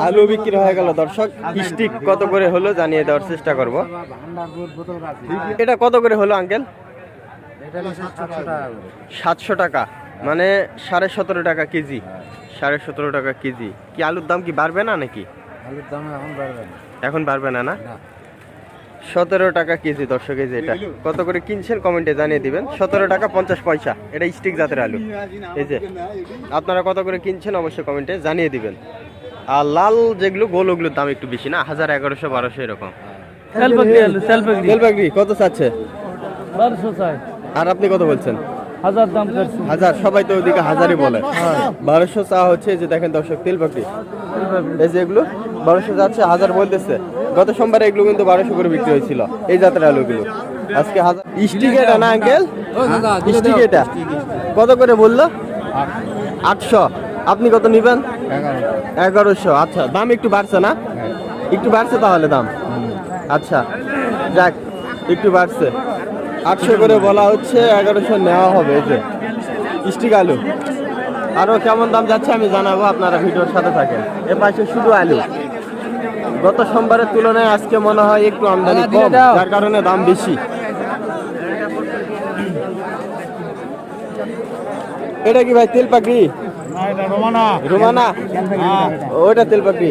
আলু বিক্রি হয়ে গেল দর্শক। স্টিক কত করে হলো জানিয়ে দেওয়ার চেষ্টা করব। এটা কত করে হলো আঙ্কেল? 700 টাকা, মানে 17.5 টাকা কেজি। 17.5 টাকা কেজি। কি আলুর দাম কি বাড়বে না নাকি? আলুর দাম এখন বাড়বে না না? 17 টাকা কেজি দর্শক। এই যে এটা কত করে কিনছেন কমেন্টে জানিয়ে দিবেন। 17 টাকা 50 পয়সা। এটা স্টিক জাতের আলু। এই যে আপনারা কত করে কিনছেন অবশ্যই কমেন্টে জানিয়ে দিবেন। আর লাল যেগুলো গোল ওগুলোর দাম একটু বেশি না, 1000, 1100, 1200 এরকম। তেলবাগরি কত চাচ্ছে? 1200 চাই। আর আপনি কত বলছেন? 1000 দাম করছি। 1000, সবাই তো ওদিকে 1000ই বলে। 1200 চা হচ্ছে। যে দেখেন দর্শক তেলবাগরি, এই যে এগুলো 1200 যাচ্ছে, 1000 বলতেছে। গত সোমবারে এগুলো কিন্তু 1200 করে বিক্রি হয়েছিল এই জাতের আলুগুলো। আজকে 1000। স্টিক এটা না আঙ্কেল? স্টিক এটা কত করে বললো? 800। আপনি কত নিবেন? 1100। আচ্ছা, দাম একটু বাড়ছে না? একটু বাড়ছে তাহলে দাম। আচ্ছা যাক, একটু বাড়ছে। 800 করে বলা হচ্ছে, 1100 নেওয়া হবে। এই যে স্টিক আলু। আরো কেমন দাম যাচ্ছে আমি জানাবো, আপনারা ভিডিওর সাথে থাকেন। এ পাশে শুধু আলু। গত সোমবারের তুলনায় আজকে মনে হয় একটু আমদানি কম, যার কারণে দাম বেশি। এটা কি ভাই তেলপাকড়ি? রোমানা, ওইটা তেলপাকড়ি।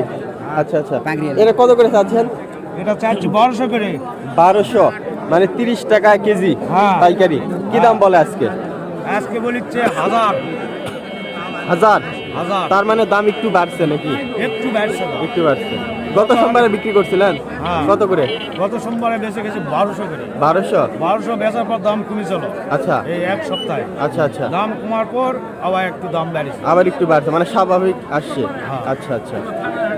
আচ্ছা আচ্ছা, এটা কত করে চাচ্ছেন? এটা চাচ্ছি 1200 করে। 1200 মানে 30 টাকা কেজি পাইকারি। কি দাম বলে আজকে? আজকে বলিচ্ছে 1000। 1000? তার মানে দাম একটু বাড়ছে নাকি? একটু বাড়ছে। একটু বাড়ছে। গত সোমবারে বিক্রি করছিলেন কত করে? গত সোমবারে বেঁচে গেছে 1200 করে। 1200 বেচার পর দাম কমে চলো। আচ্ছা, এই এক সপ্তাহে। আচ্ছা আচ্ছা, দাম কমার পর আবার একটু দাম বাড়ছে, আবার একটু বাড়ছে, মানে স্বাভাবিক আসছে। আচ্ছা আচ্ছা,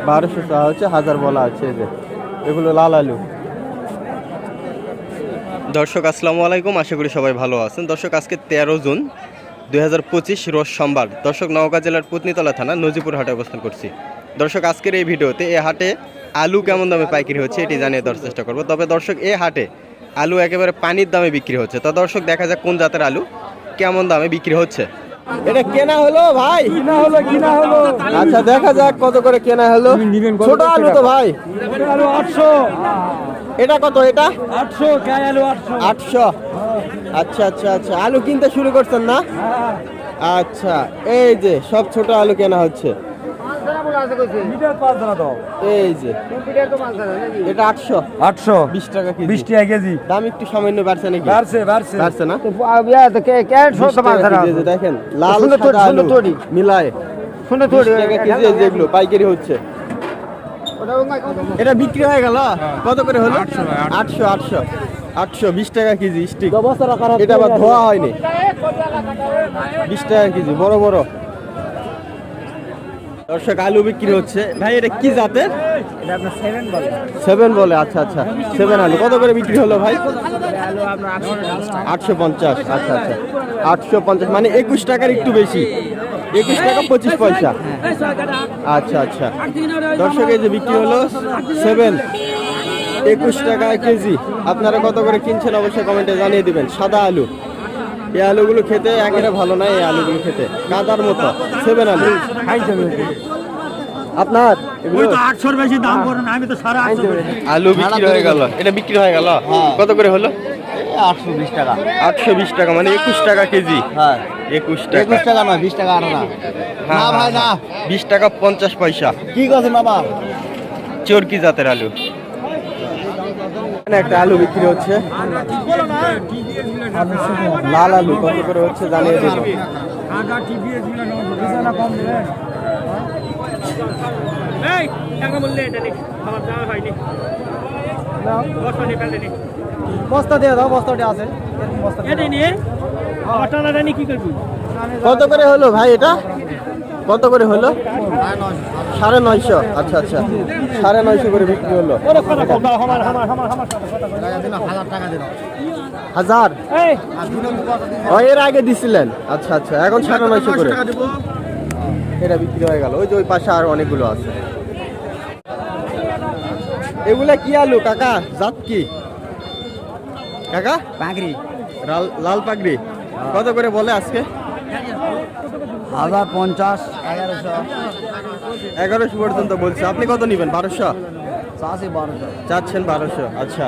1200 টাকা হচ্ছে, 1000 বলা আছে। যে এগুলো লাল আলু। দর্শক আসসালামু আলাইকুম, আশা করি সবাই ভালো আছেন। দর্শক আজকে 13 জুন 2025 রোজ সোমবার। দর্শক নওগাঁ জেলার পুতনিতলা থানা নজিপুর হাটে অবস্থান করছি। দর্শক আজকের এই ভিডিওতে এই হাটে আলু কেমন দামে পাইকারি হচ্ছে এটি জানিয়ে দেওয়ার চেষ্টা করব। তবে দর্শক এই হাটে আলু একেবারে পানির দামে বিক্রি হচ্ছে। তো দর্শক দেখা যাক কোন জাতের আলু কেমন দামে বিক্রি হচ্ছে। এটা কেনা হলো ভাই? কিনা হলো। আচ্ছা দেখা যাক কত করে কেনা হলো। ছোট আলু তো ভাই? 800। এটা কত? এটা 800 গায় আলু 800। 800। আচ্ছা আচ্ছা আচ্ছা, আলু কিনতে শুরু করছেন না? আচ্ছা, এই যে সব ছোট আলু কেনা হচ্ছে। এই যে এটা 800। 20 টাকা কেজি। 20 টাকা কেজি। দাম একটু সামান্য বাড়ছে নাকি? বাড়ছে না? দেখেন লাল সাদা আলু মিলায় 20 টাকা কেজি যেগুলো পাইকারি হচ্ছে। এটা বিক্রি হয়ে গেল কত করে হলো? 800 20 টাকা কেজি স্টিক। এটা আবার ধোয়া হয়নি। 20 টাকা কেজি, বড় বড়। দর্শক আলু বিক্রি হচ্ছে। ভাই এটা কি জাতের? এটা আপনার 7 বলে। 7 বলে। আচ্ছা আচ্ছা, 7 আলু কত করে বিক্রি হলো ভাই? 850। আচ্ছা আচ্ছা, 850 মানে 21 টাকার একটু বেশি। 21 টাকা 25 পয়সা। আচ্ছা আচ্ছা, দর্শক এই যে বিক্রি হলো 7, 21 টাকা কেজি। আপনারা কত করে কিনছেন অবশ্যই কমেন্টে জানিয়ে দিবেন। সাদা আলু, এই আলুগুলো খেতে একেবারে ভালো নয়। এই আলুগুলো খেতে কাদার মতো। 7 আলু আপনার এগুলো 800 বেশি দাম করেন, আমি তো সারা 800 আলু বিক্রি হয়ে গেল। এটা বিক্রি হয়ে গেল কত করে হলো? 820 টাকা। 820 টাকা মানে 21 টাকা কেজি। হ্যাঁ 21 টাকা না 20 টাকা আর না। না ভাই না, 20 টাকা 50 পয়সা। কি কথা বাবা? চরকি জাতের আলু। এখানে একটা আলু বিক্রি হচ্ছে, লাল আলু। কত করে হচ্ছে জানিয়ে দেব। বস্তা দিয়ে দাও, বস্তাটা আছে। কত করে হলো ভাই এটা? কত করে হলো? 950। আচ্ছা আচ্ছা, 950 করে বিক্রি হলো। 1000 এর আগে দিছিলেন? আচ্ছা আচ্ছা, এখন 950 করে এটা বিক্রি হয়ে গেল। ওই যে ওই পাশে আর অনেকগুলো আছে। এগুলা কি আলু কাকা? জাত কি কাকা? পাগড়ি। লাল পাগড়ি। কত করে বলে আজকে? 1050 1100 1100 পর্যন্ত বলছে। আপনি কত নেবেন? 1200 চাষি 1200 চাচ্ছেন 1200। আচ্ছা,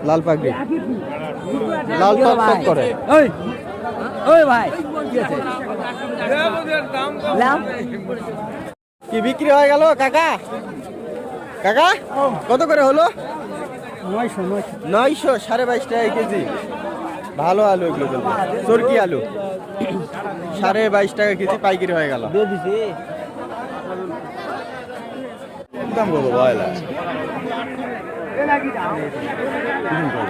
লাল পাগড়ি, লাল টক টক করে। ওই ওই ভাই কি আছে লাম কি বিক্রি হয়ে গেল কাকা? কাকা কত করে হলো? 900 22.5 টাকা কেজি। ভালো আলু এগুলো কিন্তু, চরকি আলু 22.5 টাকা কেজি পাইকারি হয়ে গেল। দিয়ে দিছি দাম বলবো বয়লা,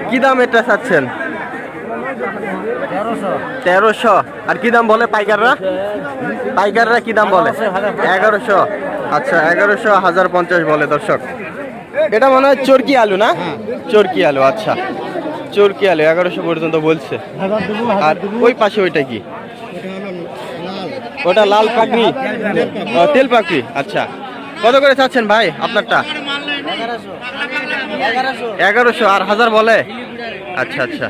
কি দাম এটা চাচ্ছেন? 1300। আর কি দাম বলে পাইকাররা? পাইকাররা কি দাম বলে? 1100। আচ্ছা 1100 1050 বলে দর্শক। এটা মনে হয় চরকি আলু না? চরকি আলু। আচ্ছা চরকি আলু 1100 পর্যন্ত বলছে। আর ওই পাশে ওইটা কি? ওটা লাল পাকড়ি, তেল পাকড়ি। আচ্ছা কত করে চাচ্ছেন ভাই আপনারটা? 1100। আর 1000 বলে? আচ্ছা আচ্ছা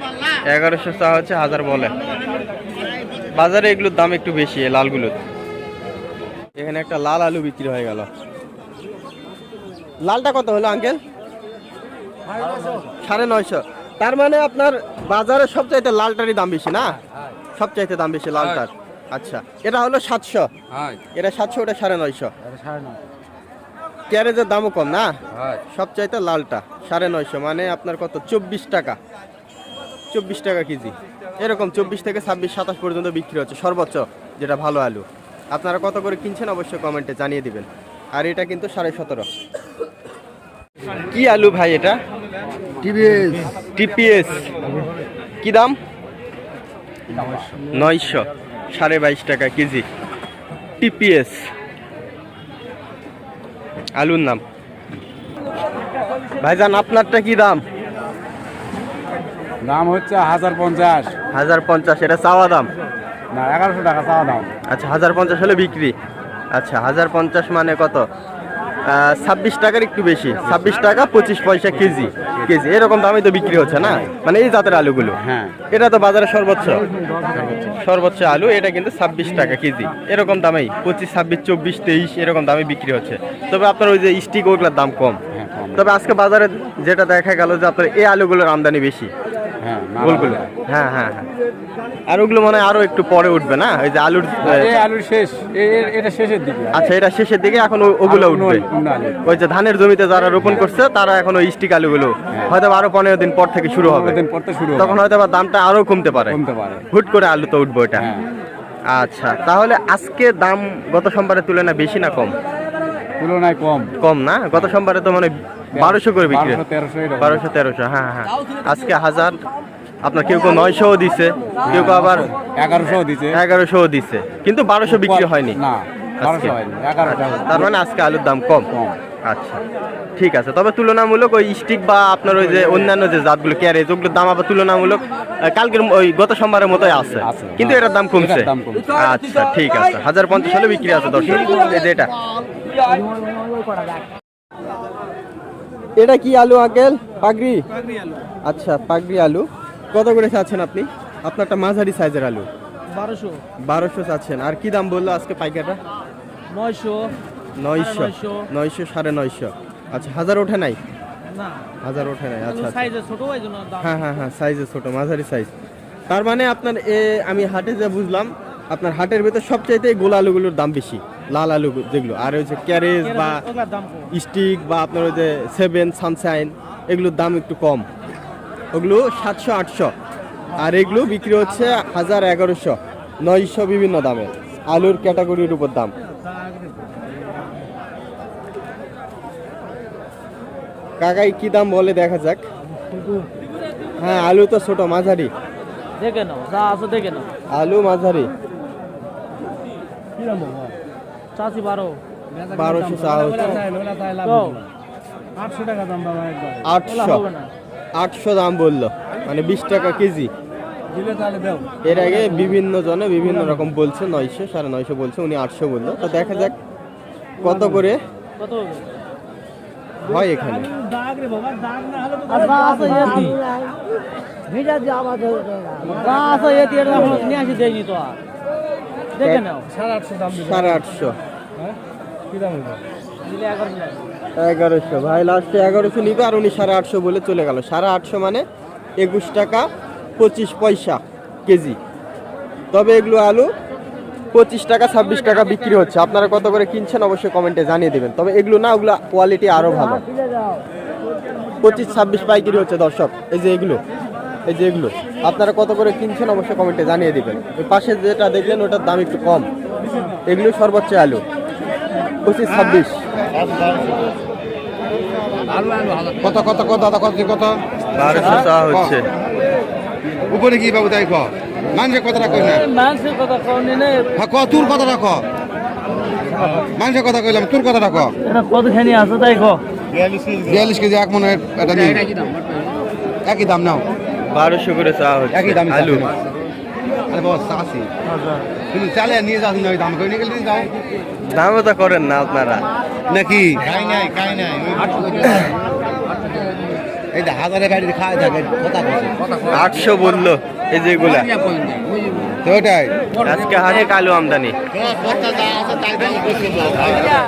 1100 চা হচ্ছে, 1000 বলে। বাজারে এগুলোর দাম একটু বেশি, এই লালগুলোর। এখানে একটা লাল আলু বিক্রি হয়ে গেল। লালটা কত হলো আঙ্কেল? 950। তার মানে আপনার বাজারে সবচাইতে লালটারই দাম বেশি না? সবচাইতে দাম বেশি লালটার। আচ্ছা এটা হলো 700। এটা 700, ওটা 950। ক্যারেজের দামও কম না? সবচাইতে লালটা 950, মানে আপনার কত? 24 টাকা। 24 টাকা কেজি। এরকম 24 থেকে 26 27 পর্যন্ত বিক্রি হচ্ছে সর্বোচ্চ, যেটা ভালো আলু। আপনারা কত করে কিনছেন অবশ্যই কমেন্টে জানিয়ে দিবেন। আর এটা কিন্তু 17.5। কি আলু ভাই এটা? টিপিএস। কি দাম? 900, 22.5 টাকা কেজি। টিপিএস আলুর নাম। ভাইজান আপনারটা কি দাম? দাম হচ্ছে 1050 1050। এটা চাওয়া দাম না 1100 টাকা চাওয়া দাম। আচ্ছা 1050 হলে বিক্রি। আচ্ছা 1050 মানে কত? 26 টাকার একটু বেশি, 26 টাকা 25 পয়সা কেজি। কেজি এরকম দামে তো বিক্রি হচ্ছে না, মানে এই জাতের আলুগুলো। হ্যাঁ এটা তো বাজারে সর্বোচ্চ আলু। এটা কিন্তু 26 টাকা কেজি, এরকম দামেই 25 26 24 23 এরকম দামে বিক্রি হচ্ছে। তবে আপনার ওই যে স্টিক, ওগুলোর দাম কম। তবে আজকে বাজারে যেটা দেখা গেল যে আপনার এই আলুগুলোর আমদানি বেশি। গোলগুলো, হ্যাঁ হ্যাঁ হ্যাঁ। আর ওগুলো মনে হয় আরো একটু পরে উঠবে না? ওই যে আলুর শেষ, এটা শেষের দিকে। আচ্ছা এটা শেষের দিকে, এখন ওগুলো উঠবে। ওই যে ধানের জমিতে যারা রোপণ করছে তারা এখন ওই স্টিক আলুগুলো হয়তো আরো 15 দিন পর থেকে শুরু হবে। তখন হয়তো বা দামটা আরো কমতে পারে। হুট করে আলু তো উঠবে ওটা। আচ্ছা তাহলে আজকে দাম গত সোমবারের তুলনায় বেশি না কম? তুলনায় কম। কম না? গত সোমবারে তো মানে 1200 করে বিক্রি, 1200 1300। হ্যাঁ হ্যাঁ। আজকে 1000, আপনার কেউ 900 দিছে, কেউ আবার 1100 দিছে, কিন্তু 1200 বিক্রি হয়নি। তার মানে আজকে আলুর দাম কম। আচ্ছা ঠিক আছে। তবে তুলনামূলক ওই স্টিক বা আপনার ওই যে অন্যান্য যে জাতগুলো ক্যারেজ, ওগুলোর দাম আবার তুলনামূলক কালকের ওই গত সোমবারের মতোই আছে, কিন্তু এটার দাম কমছে। আচ্ছা ঠিক আছে, 1050 হলে বিক্রি আছে দর্শক। এই যে এটা কি আলু আঙ্কেল? পাগড়ি। আচ্ছা পাগড়ি আলু কত করে চাচ্ছেন আপনি? আপনারটা মাঝারি সাইজের আলু 1200 চাচ্ছেন। আর কি দাম বললো আজকে পাইকারটা? 900 900 আচ্ছা 1000 ওঠে নাই? 1000 ওঠে নাই। আচ্ছা হ্যাঁ হ্যাঁ হ্যাঁ, সাইজে ছোট, মাঝারি সাইজ। তার মানে আপনার আমি হাটে যা বুঝলাম, আপনার হাটের ভেতর সবচাইতে গোল আলুগুলোর দাম বেশি, লাল আলু যেগুলো। আর ওই যে ক্যারেজ বা স্টিক বা আপনার ওই যে 7 সানশাইন, এগুলোর দাম একটু কম। ওগুলো 700 800। আর এগুলো বিক্রি হচ্ছে 1000 1100 900, বিভিন্ন দামে আলুর ক্যাটাগরির উপর দাম। কাকাই কি দাম বলে দেখা যাক। হ্যাঁ আলু তো ছোট, মাঝারি দেখে নাও, যা আছে দেখে নাও। আলু মাঝারি। চাচি 1200 চা হচ্ছে। 800 টাকা দাম বাবা, 800 দাম বললো, মানে 20 টাকা কেজি। এর আগে বিভিন্ন জনে বিভিন্ন রকম বলছে, 900 950 বলছে, উনি 800 বললো। তো দেখা যাক কত করে হয় এখানে। দেখে নাও। 850। দিলে 11 লাগবে। 1100 ভাই লাস্টে 1100 নিবে আর উনি 850 বলে চলে গেল। 850 মানে 21 টাকা 25 পয়সা কেজি। তবে এগুলো আলু 25 টাকা 26 টাকা বিক্রি হচ্ছে। আপনারা কত করে কিনছেন অবশ্যই কমেন্টে জানিয়ে দেবেন। তবে এগুলো না, ওগুলো কোয়ালিটি আরো ভালো। 25-26 পাইকারি হচ্ছে দর্শক। এই যে এগুলো, এই যে এগুলো আপনারা কত করে কিনছেন অবশ্যই কমেন্টে জানিয়ে দিবেন। এই পাশে যেটা দেখলেন ওটার দাম একটু কম। এগুলো সর্বোচ্চ আলু 25-26। কত কত কত দাদা কত কত 1200 চাওয়া হচ্ছে। উপরে কি বাবু তাই ক মানুষের কথাটা কই না মানুষের কথা কওনি না। হ্যাঁ ক তোর কথাটা ক মানুষের কথা কইলাম তোর কথাটা ক এটা কতখানি আছে তাই কো। 42 কেজি এক মনে এটা নিয়ে একই দাম নাও 1200 করে চাওয়া হচ্ছে একই দাম আলু। আরে বস চাষি তুমি চালে নিয়ে যাও না ওই দাম কই নিয়ে যাও দামও তো করেন না আপনারা নাকি খাই নাই এই দা হাজারে গাড়ি খায় থাকে কথা বলছে 800 বললো এই যে এগুলা। তো ওটাই আজকে হাটে কালু আমদানি।